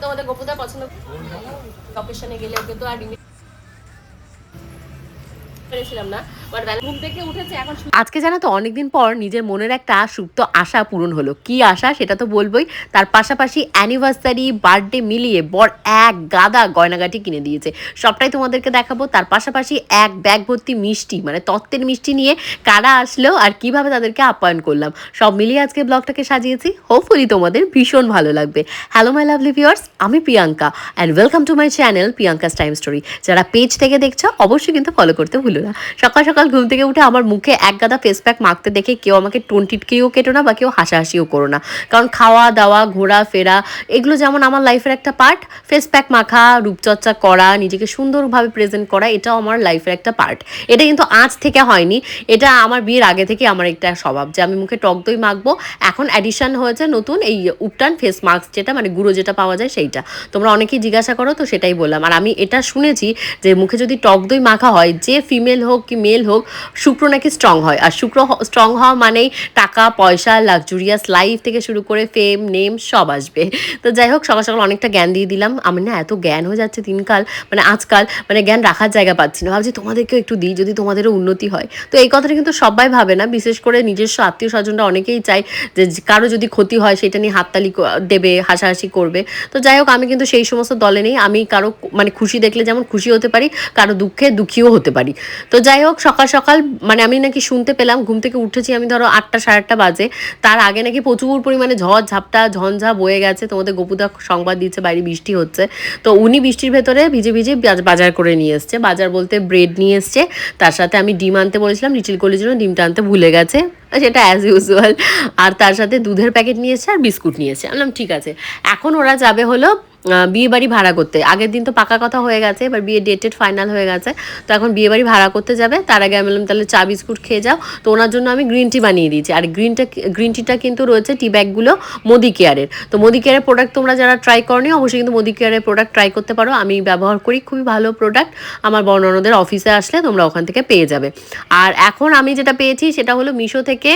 তোমাদের গপুদা পছন্দ অকেশনে গেলে ওকে তো আর আজকে জানো তো অনেকদিন পর নিজের মনের একটা সুপ্ত আশা পূরণ হলো। কি আশা সেটা তো বলবোই, তার পাশাপাশি অ্যানিভার্সারি বার্থডে মিলিয়ে বর এক গাদা গয়নাগাটি কিনে দিয়েছে, সবটাই তোমাদেরকে দেখাবো। তার পাশাপাশি এক ব্যাগ ভর্তি মিষ্টি, মানে তত্ত্বের মিষ্টি নিয়ে কারা আসলো আর কিভাবে তাদেরকে আপ্যায়ন করলাম, সব মিলিয়ে আজকে ব্লগটাকে সাজিয়েছি। হোপফুলি তোমাদের ভীষণ ভালো লাগবে। হ্যালো মাই লাভলি ভিউয়ার্স, আমি Priyanka and welcome to my channel Priyanka's time story. যারা পেজ থেকে দেখছো অবশ্যই কিন্তু ফলো করতে ভুলো না। সকাল সকাল ঘুম থেকে উঠে আমার মুখে এক গাদা ফেস প্যাক মাখতে দেখে কেউ আমাকে টোনটিটকেও কেটো না বা কেউ হাসাহাসিও করো না, কারণ খাওয়া দাওয়া ঘোরাফেরা এগুলো যেমন আমার লাইফের একটা পার্ট, ফেস প্যাক মাখা, রূপচর্চা করা, নিজেকে সুন্দরভাবে প্রেজেন্ট করা, এটাও আমার লাইফের একটা পার্ট। এটা কিন্তু আজ থেকে হয়নি, এটা আমার বিয়ের আগে থেকে আমার একটা স্বভাব যে আমি মুখে টক দই মাখবো। এখন অ্যাডিশন হয়েছে নতুন এই উপটান ফেস মাস্ক, যেটা মানে গুঁড়ো যেটা পাওয়া যায় সেইটা। তোমরা অনেকেই জিজ্ঞাসা করো তো সেটাই বললাম। আর আমি এটা শুনেছি যে মুখে যদি টক দই মাখা হয়, যে ফিমেল হোক কি মেল হোক, শুক্র নাকি স্ট্রং হয়। আর শুক্র স্ট্রং হওয়া মানেই টাকা পয়সা, লাক্সুরিয়াস লাইফ থেকে শুরু করে ফেম নেম সব আসবে। তো যাই হোক, সকাল সকাল অনেকটা জ্ঞান দিয়ে দিলাম। আমি না এত জ্ঞান হয়ে যাচ্ছে দিনকাল, মানে আজকাল মানে জ্ঞান রাখার জায়গা পাচ্ছি না। ভাবছি তোমাদেরকেও একটু দিই, যদি তোমাদেরও উন্নতি হয়। তো এই কথাটা কিন্তু সবাই ভাবে না, বিশেষ করে নিজস্ব আত্মীয় স্বজনরা অনেকেই চায় যে কারো যদি ক্ষতি হয় সেটা নিয়ে হাততালি দেবে, হাসাহাসি করবে। তো যাই হোক, আমি কিন্তু সেই সমস্ত দলে নেই। আমি কারো মানে খুশি দেখলে যেমন খুশি হতে পারি, কারো দুঃখে দুঃখীও হতে পারি। তো যাই হোক, সকাল সকাল মানে আমি নাকি শুনতে পেলাম, ঘুম থেকে উঠেছি আমি ধরো 8টা 8:30 বাজে, তার আগে নাকি প্রচুর পরিমাণে ঝড় ঝাপটা ঝঞ্ঝা বয়ে গেছে। তোমাদের গপুদা সংবাদ দিচ্ছে বাইরে বৃষ্টি হচ্ছে। তো উনি বৃষ্টির ভেতরে ভিজে ভিজে বাজার করে নিয়ে এসছে। বাজার বলতে ব্রেড নিয়ে এসছে, তার সাথে আমি ডিম আনতে বলেছিলাম লিটিল কোলের জন্য, ডিমটা আনতে ভুলে গেছে, সেটা অ্যাজ ইউজুয়াল। আর তার সাথে দুধের প্যাকেট নিয়ে এসছে আর বিস্কুট নিয়ে এসছে। বললাম ঠিক আছে। এখন ওরা যাবে হলো বিয়ে বাড়ি ভাড়া করতে। আগের দিন তো পাকা কথা হয়ে গেছে, এবার বিয়ে ডেটেড ফাইনাল হয়ে গেছে। তো এখন বিয়ে বাড়ি ভাড়া করতে যাবে, তার আগে আমি বললাম তাহলে চা বিস্কুট খেয়ে যাও। তো ওনার জন্য আমি গ্রিন টি বানিয়ে দিয়েছি। আর গ্রিন টিটা কিন্তু রয়েছে টি ব্যাগগুলো মোদি কেয়ারের। তো মোদি কেয়ারের প্রোডাক্ট তোমরা যারা ট্রাই করনি অবশ্যই কিন্তু মোদি কেয়ারের প্রোডাক্ট ট্রাই করতে পারো। আমি ব্যবহার করি, খুবই ভালো প্রোডাক্ট। আমার বর্ণনাদের অফিসে আসলে তোমরা ওখান থেকে পেয়ে যাবে। আর এখন আমি যেটা পেয়েছি সেটা হলো মিশো থেকে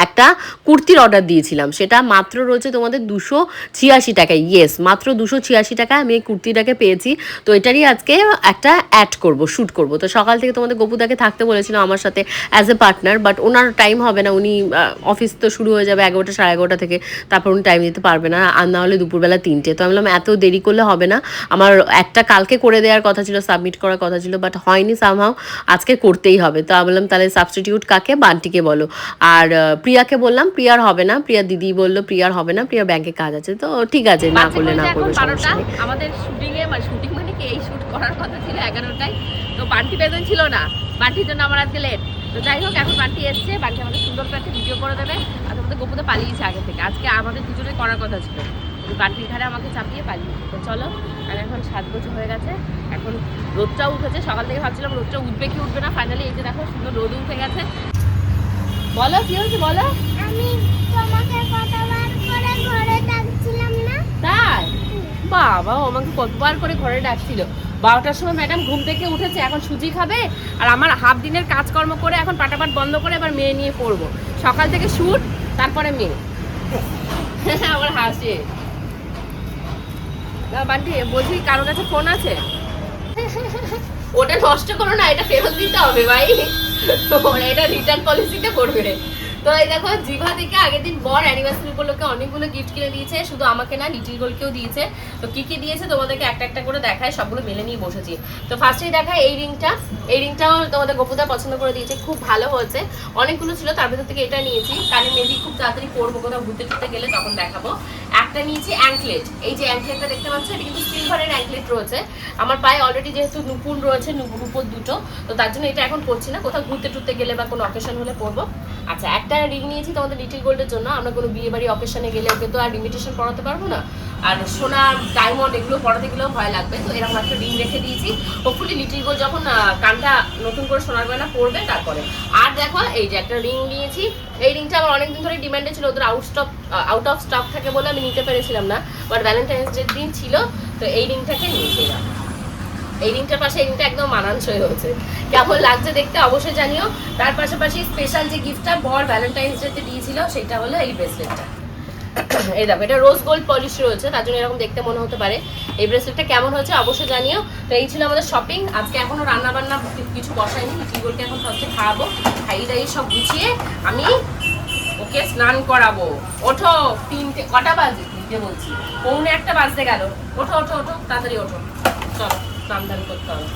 একটা কুর্তির অর্ডার দিয়েছিলাম, সেটা মাত্র রয়েছে তোমাদের 286 টাকায়। ইয়েস, মাত্র 286 টাকায় আমি এই কুর্তিটাকে পেয়েছি। তো এটারই আজকে একটা অ্যাড করব, শ্যুট করব। তো সকাল থেকে তোমাদের গপুদাকে থাকতে বলেছিলাম আমার সাথে as a partner, but owner time হবে না। উনি অফিস তো শুরু হয়ে যাবে 11টা 11:30 থেকে, তারপর উনি টাইম দিতে পারবে না, আর না হলে দুপুরবেলা 3টে। তো আমি বললাম এত দেরি করলে হবে না, আমার একটা কালকে করে দেওয়ার কথা ছিল, সাবমিট করার কথা ছিল, বাট হয়নি সামহাও, আজকে করতেই হবে। তো আমি বললাম তাহলে সাবস্টিটিউট কাকে, বান্টিকে বলো। আর প্রিয়াকে বললাম, প্রিয়ার হবে না, প্রিয়া দিদি বললো প্রিয়ার হবে না, প্রিয়ার ব্যাংকে কাজ আছে। তো ঠিক আছে, না করলে না করবে, সমস্যা নেই। আমাদের শুটিংয়ে মানে শুটিং মানে কি, এই শুট করার কথা ছিল 11টায়। তো বান্টি প্রেজেন্ট ছিল না, বান্টির জন্য আমার আজকে লেট। তো যাই হোক, এখন বান্টি এসছে, বান্টি আমাদের সুন্দর করে একটা ভিডিও করে দেবে। আর তোমাদের গপুতে পালিয়েছে আগে থেকে, আজকে আমাদের দুজনে করার কথা ছিল, বান্টির ঘাড়ে আমাকে চাপিয়ে পালিয়েছে। তো চলো, আর এখন 7 বছর হয়ে গেছে, এখন রোদটাও উঠেছে। সকাল থেকে ভাবছিলাম রোদটা উঠবে কি উঠবে না, ফাইনালি এই যে দেখো সুন্দর রোদ উঠে গেছে। বলো কি হয়েছে বলো। আমি তোমাকে কতবার করে ঘরে ডাকছিলাম না? তাই? বাবা, ও আমাকে কতবার করে ঘরে ডাকছিল। 12টার সময় ম্যাডাম ঘুম থেকে উঠেছে, এখন সুজি খাবে। আর আমার হাফ দিনের কাজকর্ম করে এখন পাটাপাট বন্ধ করে এবার মেয়ে নিয়ে পড়বো। সকাল থেকে শুট, তারপরে মেয়ে। আমার হাসে। বান্টি বলছি কারোর কাছে ফোন আছে? ওটা নষ্ট করো না, এটা ফেরত দিতে হবে ভাই। এটা রিটার্ন পলিসিতে করবে। তো এই দেখো, জিভা থেকে আগের দিন বর অ্যানিভার্সারি উপলক্ষে অনেকগুলো গিফট কিনে দিয়েছে, শুধু আমাকে না লিটিল গোলকেও দিয়েছে। তো কি কি দিয়েছে তোমাদেরকে একটা একটা করে দেখায়, সবগুলো মেলে নিয়ে বসেছি। তো ফার্স্টেই দেখায় এই রিংটা। এই রিংটাও তোমাদের গপুদা পছন্দ করে দিয়েছে, খুব ভালো হয়েছে। অনেকগুলো ছিল, তার ভেতর থেকে এটা নিয়েছি, কানে মেবি খুব তাড়াতাড়ি পরবো, কোথাও ঘুরতে টুরতে গেলে তখন দেখাবো। একটা নিয়েছি অ্যাঙ্কলেট, এই যে অ্যাঙ্কলেটটা দেখতে পাচ্ছ, এটা কিন্তু সিলভারের অ্যাঙ্কলেট রয়েছে। আমার পায়ে অলরেডি যেহেতু নুপুর রয়েছে, নুপুর দুটো, তো তার জন্য এটা এখন পরছি না, কোথাও ঘুরতে টুরতে গেলে বা কোনো অকেশন হলে পরবো। আচ্ছা, একটা রিং নিয়েছি তোমাদের লিটিল গোল্ডের জন্য। আমরা কোনো বিয়ে বাড়ি অকেশনে গেলে ওকে তো আর ইমিটেশন পরাতে পারবো না, আর সোনা ডায়মন্ড এগুলো পরাতে গেলেও ভয় লাগবে। তো এরকম একটা রিং রেখে দিয়েছি, হোপফুলি লিটিল গোল্ড যখন কানটা নতুন করে সোনার গয়না পরবে তারপরে। আর দেখো এই যে একটা রিং নিয়েছি, এই রিংটা আমার অনেকদিন ধরে ডিমান্ডে ছিল, ওদের আউট অফ স্টক থাকে বলে আমি নিতে পেরেছিলাম না, বাট ভ্যালেন্টাইন্স ডে দিন ছিল, তো এই রিংটাকে নিয়েছিলাম। এই রিংটার পাশে এই রিংটা একদম মানানসই হয়েছে, কেমন লাগছে দেখতে অবশ্যই জানিও। তার পাশাপাশি স্পেশাল যে গিফটটা বর ভ্যালেন্টাইন্স ডেতে দিয়েছিল সেটা হলো এই ব্রেসলেটটা। এই দেখো এটা রোজ গোল্ড পলিশ রয়েছে, তার জন্য এরকম দেখতে মনে হতে পারে। এই ব্রেসলেটটা কেমন হয়েছে অবশ্যই জানিও। তো এই ছিল আমাদের শপিং। আজকে এখনো রান্না বান্না কিছু বসাইনি, লিটিলকে এখন ফার্স্টে খাওয়াবো, খাইয়ে দাইয়ে সব গুছিয়ে আমি ওকে স্নান করাবো। ওঠো, 3টে কটা বাজে? 3টে বলছি, 1:45 বাজতে গেল। ওঠো ওঠো ওঠো, তাড়াতাড়ি ওঠো, চলো স্নান ধান করতে হবে।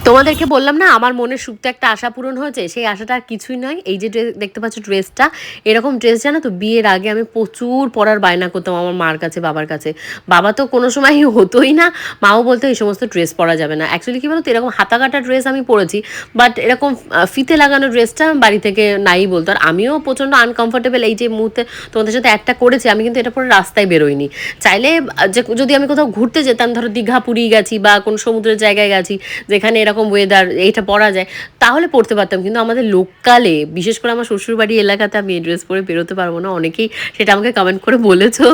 তোমাদেরকে বললাম না আমার মনের সুপ্ত একটা আশা পূরণ হয়েছে, সেই আশাটা আর কিছুই নয়। এই যে দেখতে পাচ্ছ ড্রেসটা, এরকম ড্রেস জানো তো বিয়ের আগে আমি প্রচুর পরার বায়না করতাম আমার মার কাছে, বাবার কাছে। বাবা তো কোনো সময় হতোই না, মাও বলতো এই সমস্ত ড্রেস পরা যাবে না। অ্যাকচুয়ালি কী বলতো, এরকম হাতা কাটা ড্রেস আমি পরেছি, বাট এরকম ফিতে লাগানো ড্রেসটা বাড়ি থেকে নাই বলতো। আর আমিও প্রচণ্ড আনকমফোর্টেবল এই যে মুহূর্তে তোমাদের সাথে একটা করেছি, আমি কিন্তু এটা পরে রাস্তায় বেরোইনি। চাইলে যে যদি আমি কোথাও ঘুরতে যেতাম, ধরো দীঘা পুরী গেছি বা কোনো সমুদ্রের জায়গায় গেছি যেখানে এরকম ওয়েদার এইটা পরা যায়, তাহলে পরতে পারতাম। কিন্তু আমাদের লোকালে, বিশেষ করে আমার শ্বশুরবাড়ি এলাকাতে আমি এই ড্রেস পরে বেরোতে পারবো না। অনেকেই সেটা আমাকে কমেন্ট করে বলেছো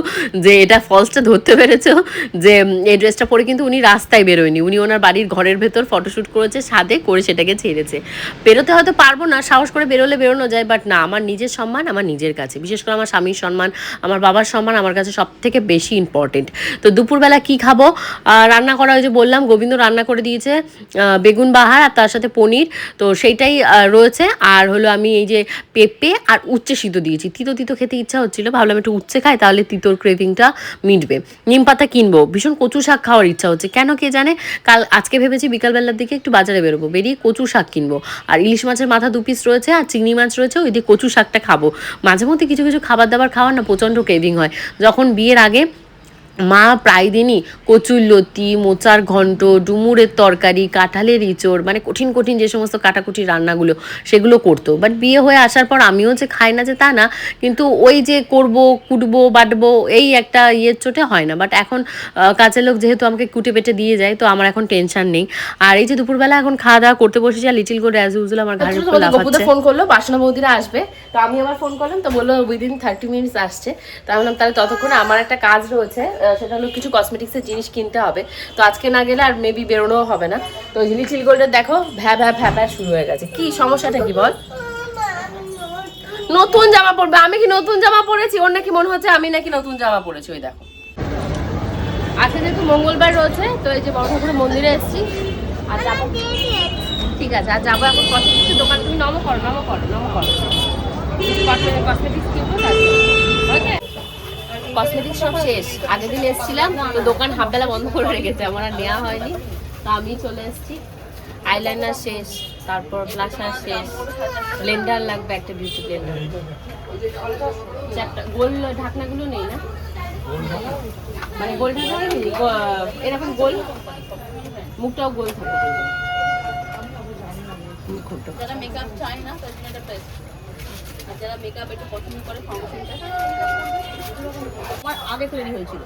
যে এটা ফলসটা ধরতে পেরেছো, যে এই ড্রেসটা পরে কিন্তু উনি রাস্তায় বেরোয়নি, উনি ওনার বাড়ির ঘরের ভেতর ফটোশ্যুট করেছে, ছাদে করে সেটাকে ছেড়েছে। বেরোতে হয়তো পারবো না, সাহস করে বেরোলে বেরোনো যায়, বাট না, আমার নিজের সম্মান আমার নিজের কাছে, বিশেষ করে আমার স্বামীর সম্মান, আমার বাবার সম্মান আমার কাছে সব থেকে বেশি ইম্পর্টেন্ট। তো দুপুরবেলা কি খাবো, রান্না করা, ওই যে বললাম গোবিন্দ রান্না করে দিয়েছে বেগুন বাহার আর তার সাথে পনির, তো সেইটাই রয়েছে। আর হলো আমি এই যে পেঁপে আর উচ্ছে সিদ্ধ দিয়েছি, তিতো তিতো খেতে ইচ্ছা হচ্ছিলো, ভাবলাম একটু উচ্ছে খাই, তাহলে তিতোর ক্রেভিংটা মিটবে। নিম পাতা কিনবো, ভীষণ কচু শাক খাওয়ার ইচ্ছা হচ্ছে, কেন কে জানে। আজকে ভেবেছি বিকালবেলার দিকে একটু বাজারে বেরোবো, বেরিয়ে কচু শাক কিনবো। আর ইলিশ মাছের মাথা 2 পিস রয়েছে আর চিংড়ি মাছ রয়েছে, ওই দিয়ে কচু শাকটা খাবো। মাঝে মধ্যে কিছু কিছু খাবার দাবার খাওয়ার না প্রচণ্ড ক্রেভিং হয়। যখন বিয়ের আগে মা প্রায় দিনই কচুর লতি, মোচার ঘন্ট, ডুমুরের তরকারি, কাঁঠালের ইঁচড়, মানে কঠিন কঠিন যে সমস্ত কাটাকুটি রান্নাগুলো সেগুলো করতো। বাট বিয়ে হয়ে আসার পর আমিও যে খাই না যে তা না, কিন্তু ওই যে করবো, কুটবো, বাটবো, এই একটা ইয়ের চোটে হয় না। বাট এখন কাজের লোক যেহেতু আমাকে কুটে পেটে দিয়ে যায়, তো আমার এখন টেনশন নেই। আর এই যে দুপুরবেলা এখন খাওয়া দাওয়া করতে বসেছি, আর লিটিল করে অ্যাজ ইউজুয়াল আমার ঘাড়ের উপর লাফাচ্ছে। ফোন করলো, বাসনা বৌদিরা আসবে, তো আমি আবার ফোন করলাম, তো বললো উইদিন 30 মিনিটস আসছে। তো আমি বললাম তাহলে ততক্ষণে আমার একটা কাজ রয়েছে, সেটা হলো কিছু কসমেটিক্সের জিনিস কিনতে হবে, তো আজকে না গেলে আর মেবি বেরোনোও হবে না। তো লিটিল গোল্ডের দেখো ভ্যা ভ্যা ভ্যা ভ্যা শুরু হয়ে গেছে। কি সমস্যাটা কি বল? নতুন জামা পরবে? আমি কি নতুন জামা পরেছি? ওর নাকি মনে হচ্ছে আমি নাকি নতুন জামা পরেছি। ওই দেখো, আজকে যেহেতু মঙ্গলবার রয়েছে, তো এই যে বড় ঠাকুরের মন্দিরে এসেছি, আর যাবো। ঠিক আছে, আর যাবো এখন কসমেটিক্সের দোকান। তুমি নমো করো, নমো করো, নমো করো, কসমেটিক্স কিনবো। ওকে, কসমেটিক্স সব শেষ। আগের দিন এসেছিলাম, তো দোকান হাফবেলা বন্ধ করে রেখেছে, আমার আর নেওয়া হয়নি, তো আমি চলে এসেছি। আইলাইনার শেষ, তারপর ব্লাশার শেষ, ব্লেন্ডার লাগবে একটা, বিউটি ব্লেন্ডার। গোল ঢাকনাগুলো নেই না, মানে গোল ঢাকনা নেই, এরকম গোল, মুখটাও গোল থাকে। যারা মেকআপ চায় না তার জন্য এটা বেস্ট, আর যারা মেকআপ একটু পছন্দ করে ফাউন্ডেশনটা আগে তৈরি হয়েছিল।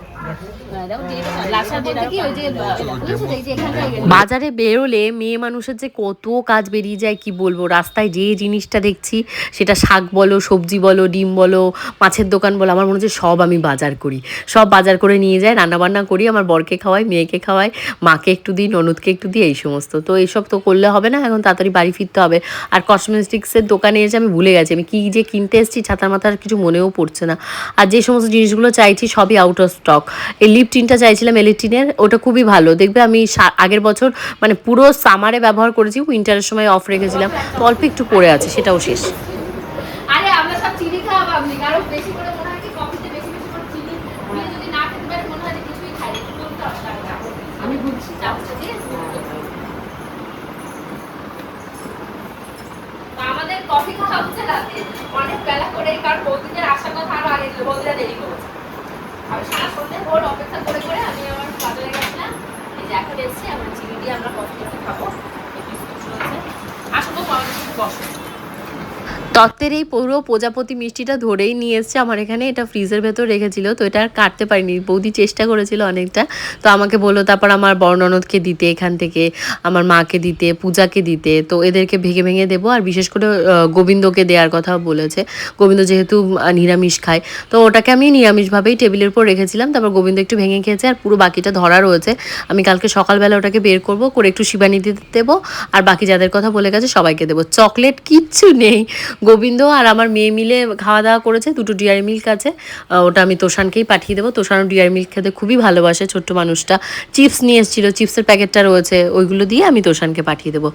বাজারে বেরোলে মেয়ে মানুষের যে কত কাজ বেরিয়ে যায় কি বলবো। রাস্তায় যে জিনিসটা দেখছি, সেটা শাক বলো, সবজি বলো, ডিম বলো, মাছের দোকান বলো, আমার মনে হচ্ছে সব আমি বাজার করি, সব বাজার করে নিয়ে যাই, রান্নাবান্না করি, আমার বরকে খাওয়াই, মেয়েকে খাওয়াই, মাকে একটু দিই, ননদকে একটু দিই, এই সমস্ত। তো এইসব তো করলে হবে না, এখন তাড়াতাড়ি বাড়ি ফিরতে হবে। আর কসমেটিক্সের দোকানে এসে আমি ভুলে গেছি আমি কী যে কিনতে এসেছি, ছাতার মাথার কিছু মনেও পড়ছে না। আর যে সমস্ত জিনিসগুলো চাইছি সবই আউট অফ স্টক। এই লিপ টিনটা চাইছিলাম এলিটিনের, ওটা খুবই ভালো, দেখবে আমি আগের বছর মানে পুরো সামারে ব্যবহার করেছি, উইন্টারের সময় অফ রেখেছিলাম, তো অল্প একটু পড়ে আছে, সেটাও শেষ। আরে আমরা সব চিনি খাওয়া পাবলিক, আরো বেশি করে মনে হয় কি কফিতে বেশি বেশি করে চিনি দিয়ে যদি না খেতে পারি মনে হয় কিছুই খাই না। আমি বুঝছি চামচা দিয়ে আমাদের কফি খাওয়া হচ্ছে রাতে অনেক বেলা করে, কারণ বৌদিদের আসার কথা আরো আগে, বৌদিরা দেরি করেছে। আমি সারা সন্ধ্যে ভোর অপেক্ষা করে করে আমি আমার বাজারে গেছিলাম, এই যে এখন এসেছি, আমরা চিনি দিয়ে আমরা কফি খাবো। আসবো বসো। তত্ত্বের এই পুরো প্রজাপতি মিষ্টিটা ধরেই নিয়ে এসছে আমার এখানে, এটা ফ্রিজের ভেতর রেখেছিল, তো এটা আর কাটতে পারিনি। বৌদি চেষ্টা করেছিল অনেকটা, তো আমাকে বললো তারপর আমার বড় ননদকে দিতে, এখান থেকে আমার মাকে দিতে, পূজাকে দিতে, তো এদেরকে ভেঙে ভেঙে দেবো। আর বিশেষ করে গোবিন্দকে দেওয়ার কথা বলেছে, গোবিন্দ যেহেতু নিরামিষ খায়, তো ওটাকে আমি নিরামিষভাবেই টেবিলের উপর রেখেছিলাম। তারপর গোবিন্দ একটু ভেঙে খেয়েছে, আর পুরো বাকিটা ধরা রয়েছে। আমি কালকে সকালবেলা ওটাকে বের করবো, করে একটু শিবানীতে দেবো, আর বাকি যাদের কথা বলে গেছে সবাইকে দেবো। চকলেট কিচ্ছু নেই, গোবিন্দ আর আমার মেয়ে মিলে খাওয়া দাওয়া করেছে, দুটো ডিয়ারি মিল্ক আছে, ওটা আমি তোষানকেই পাঠিয়ে দেবো। তোষানও ডিয়ারি মিল্ক খেতে খুবই ভালোবাসে ছোট্ট মানুষটা। চিপস নিয়ে এসেছিলো, চিপসের প্যাকেটটা রয়েছে, ওইগুলো দিয়ে আমি তোষানকে পাঠিয়ে দেবো।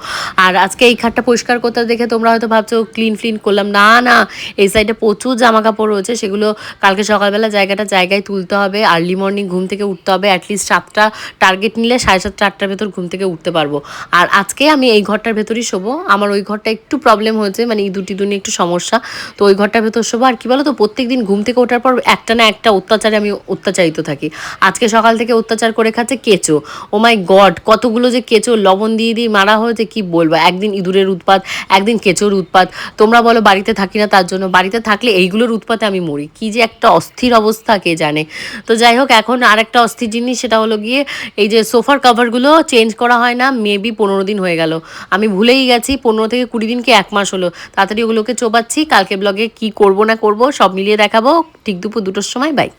আর আজকে এই খাটটা পরিষ্কার করতে দেখে তোমরা হয়তো ভাবছো ক্লিন করলাম, না না, এই সাইডে প্রচুর জামা কাপড় রয়েছে, সেগুলো কালকে সকালবেলা জায়গায় তুলতে হবে। আর্লি মর্নিং ঘুম থেকে উঠতে হবে, অ্যাটলিস্ট 7টা টার্গেট নিলে 7:30 8টার ভেতর ঘুম থেকে উঠতে পারবো। আর আজকে আমি এই ঘরটার ভেতরই শোবো। আমার ওই ঘরটা একটু প্রবলেম হয়েছে, মানে ইঁদুর টিঁদুর নিয়ে একটু সমস্যা, তো ওই ঘরটার ভেতর শোবো। আর কি বলো তো, প্রত্যেক দিন ঘুম থেকে ওঠার পর একটা না একটা অত্যাচারে আমি অত্যাচারিত থাকি। আজকে সকাল থেকে অত্যাচার করে খাচ্ছে কেঁচো। ও মাই গড, কতগুলো যে কেঁচো লবণ দিয়ে মারা হয়েছে কি বলবো। একদিন ইঁদুরের উৎপাত, একদিন কেঁচোর উৎপাত। তোমরা বলো বাড়িতে থাকি না তার জন্য, বাড়িতে থাকলে এইগুলোর উৎপাতে আমি মরি। কি যে একটা অস্থির অবস্থা কে জানে। তো যাই হোক, এখন আর একটা অস্থির জিনিস, সেটা হলো গিয়ে এই যে সোফার কভারগুলো চেঞ্জ করা হয় না, মেবি 15 দিন হয়ে গেল, আমি ভুলেই গেছি। 15 থেকে 20 দিন কি 1 মাস হলো। তাড়াতাড়ি ওগুলোকে চোবাচ্ছি। কালকে ব্লগে কি করব না করব সব মিলিয়ে দেখাবো ঠিক দুপুর 2টোর সময়। বাই।